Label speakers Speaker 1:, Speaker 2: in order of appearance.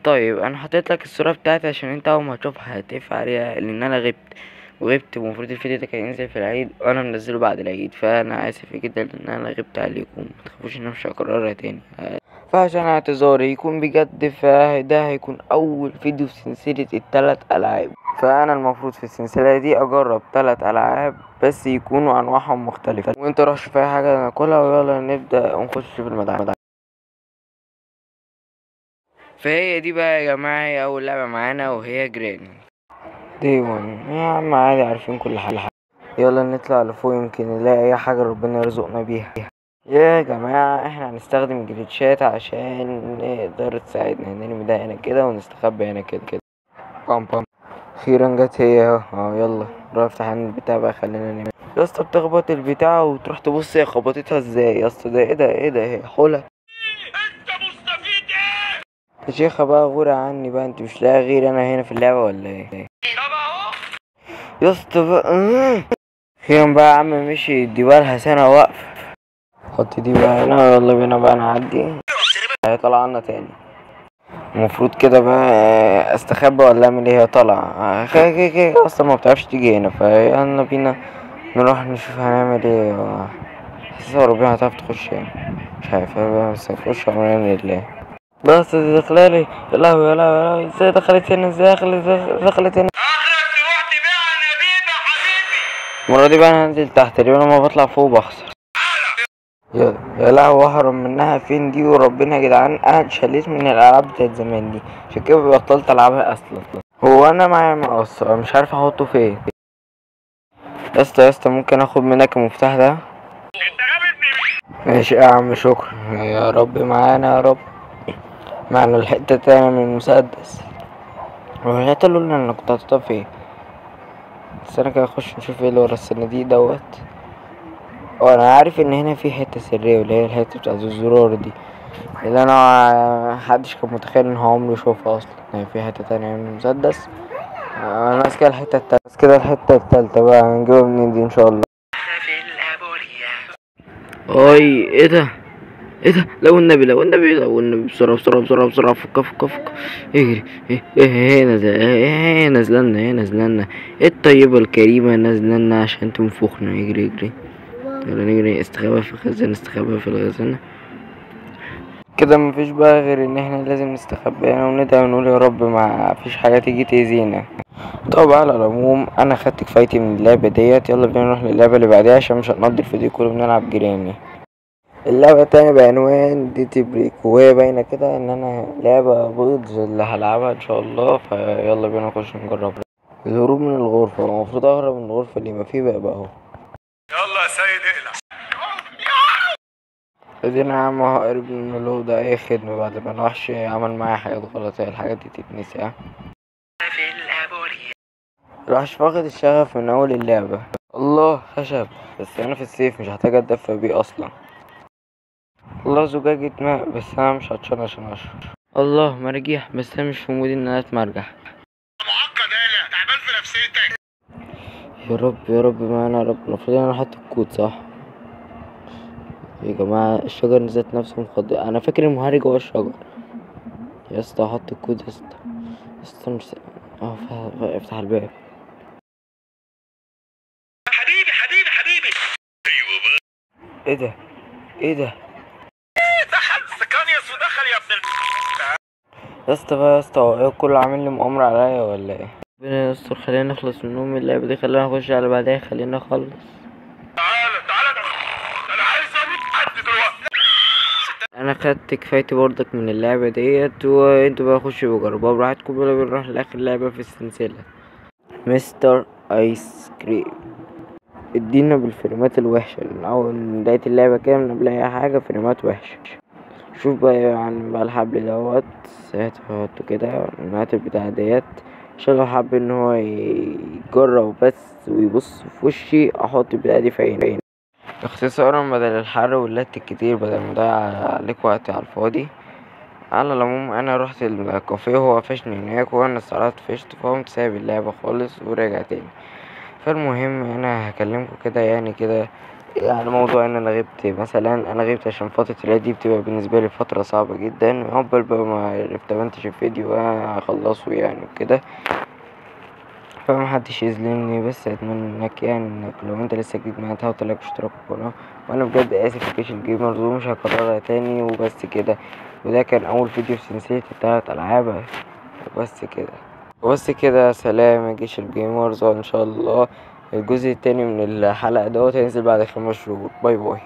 Speaker 1: طيب انا حطيت لك الصورة بتاعتي عشان انت اول ما تشوفها هتقف عليها، لان انا غبت ومفروض الفيديو ده كان ينزل في العيد وانا منزله بعد العيد، فانا اسف جدا ان انا غبت عليكم. متخافوش ان انا مش هكررها تاني، فعشان اعتذاري يكون بجد، فده هيكون اول فيديو في سلسلة ال3 العاب. فانا المفروض في السلسلة دي اجرب 3 العاب بس يكونوا انواعهم مختلفة، وانت روح شوف اي حاجة ناكلها ويلا نبدأ ونخش في المدعم. فهي دي بقى يا جماعة هي اول لعبة معانا وهي جراني دي 1. يا عم عادي، عارفين كل حاجة. يلا نطلع لفوق يمكن نلاقي اي حاجة ربنا يرزقنا بيها. يا جماعة احنا هنستخدم جليتشات عشان نقدر تساعدنا نرمي ده هنا كده ونستخبى هنا كده. بام بام، اخيرا جت هي اهو. يلا روح افتح البتاع بقى، خلينا ننام. يا اسطى بتخبط البتاع وتروح تبص هي خبطتها ازاي يا اسطى؟ ده ايه ده هي حولة. انت مستفيد ايه يا شيخة بقى؟ غورة عني بقى، انت مش لاقي غير انا هنا في اللعبة ولا ايه؟ طب اهو يا اسطى بقى. اخيرا بقى يا عم مشي، دي بقالها سنة واقفة. حط دي بقى هنا، يلا بينا بقى نعدي. هي طالعة لنا تاني، المفروض كده بقى استخبى ولا اعمل ايه؟ هي طالعة كده اصلا ما بتعرفش تيجي هنا، فيلا بينا نروح نشوف هنعمل ايه. حاسس ربنا هتعرف تخش يعني، مش عارف بس نخش امرنا لله. بس دي دخلالي، يا لهوي يا لهوي يا لهوي، ازاي دخلت هنا؟ ازاي دخلت هنا؟ اخرك تروح تبيع انابيب يا حبيبي. المرة دي بقى انا هنزل تحت، تقريبا لما بطلع فوق بخسر. يا لهوي، اهرب منها فين دي؟ وربنا يا جدعان انا اتشليت من الالعاب بتاعت زمان دي، عشان كده بطلت العبها اصلا. هو انا معايا مقص مش عارف احطه فين. يا اسطى ممكن اخد منك المفتاح ده؟ ماشي يا عم، شكرا يا رب. معانا يا رب، معنا الحتة التانية من المسدس. والحتة اللي انا كنت حاططها فين؟ بس انا كده اخش نشوف ايه اللي ورا الصناديق دوت. وانا عارف ان هنا في حتة سرية، واللي هي الحتة بتاعت الزرار دي، اللي انا محدش كان متخيل ان هو عمره يشوفها اصلا. يعني في حتة تانية من المسدس. انا ماسك كده الحتة التالتة، بس كده الحتة التالتة بقى هنجيبها منين دي ان شاء الله. اي ايه ده؟ لو النبي بسرعة فك اجري. ايه نازلنا ايه الطيبة الكريمة نازلنا عشان تنفخنا. اجري يلا نجري، استخبى في الخزانة كده. مفيش بقى غير ان احنا لازم نستخبى هنا وندعي ونقول يا رب ما فيش حاجة تيجي تأذينا. طبعا على العموم انا خدت كفايتي من اللعبة ديت، يلا بينا نروح للعبة اللي بعدها عشان مش هنقضي الفيديو كله بنلعب جيراني. اللعبة التانية بعنوان ديتي بريك، وهي باينة كده ان انا لعبة بيض اللي هلعبها ان شاء الله. فيلا بينا نخش نجرب. الهروب من الغرفة، المفروض اهرب من الغرفة اللي ما فيه بقى اهو. يلا يا سيد اقلع. ادينا يا عم هقرب من اللو ده. اي خدمة بعد ما الوحش عمل معايا حاجات غلط، هي الحاجات دي تتنسي الوحش فاقد الشغف من اول اللعبة. الله خشب، بس انا في السيف مش هحتاج اتدفى بيه اصلا. الله زجاجة ماء، بس انا مش عطشان عشان اشرب. الله مراجيح، بس انا مش في مودي ان انا اتمرجح. معقد يالا، تعبان في نفسيتك. يا رب معانا يا رب. المفروض انا احط الكود صح يا جماعة؟ الشجر ذات نفسه مخضر، انا فاكر المهرج هو الشجر. يا اسطى احط الكود يا اسطى مش افتح الباب. حبيبي ايه ده دخل سكانيوس ودخل يا ابن يا اسطى بقى. يا اسطى هو ايه كله عامل لي مؤامرة عليا ولا ايه؟ ربنا يستر، خلينا نخلص من اللعبة دي، خلينا نخش على بعدها، خلينا نخلص. تعالى انا عايز حد دلوقتي. انا خدت كفايتي برضك من اللعبة ديت، وانتوا بقى خشوا وجربوها براحتكم. يلا بنروح لاخر لعبة في السلسلة، مستر ايس كريم. ادينا بالفريمات الوحشة من اول بداية اللعبة كده، من قبل اي حاجة فريمات وحشة. شوف بقى يعني بقى الحبل دوت هتحطه كده المراتب بتاع ديت، عشان لو حب ان هو يجرب بس ويبص في وشي احط البتاعة دي في عيني. اختصارا بدل الحر واللت الكتير، بدل ما اضيع عليك وقت على الفاضي. على العموم انا رحت الكافيه وهو قفشني هناك، وانا الصراحة فشت، فقمت سايب اللعبة خالص ورجع تاني. فالمهم انا هكلمكم كده يعني كده يعني موضوع ان انا غبت مثلا، انا غبت عشان فترة العيد دي بتبقى بالنسبة لي فترة صعبة جدا، عقبال بقى ما عرفت امنتج الفيديو هخلصه يعني وكده، فمحدش يظلمني. بس اتمنى انك يعني انك لو انت لسه جديد معايا تحط لايك واشتراك في القناة، وانا بجد اسف في كيش الجيمرز ومش هكررها تاني وبس كده. وده كان اول فيديو في سلسلة ال3 العاب، وبس كده سلام يا جيش الجيمرز، وان شاء الله الجزء التاني من الحلقة دوت هينزل بعد 5 شهور. باي باي.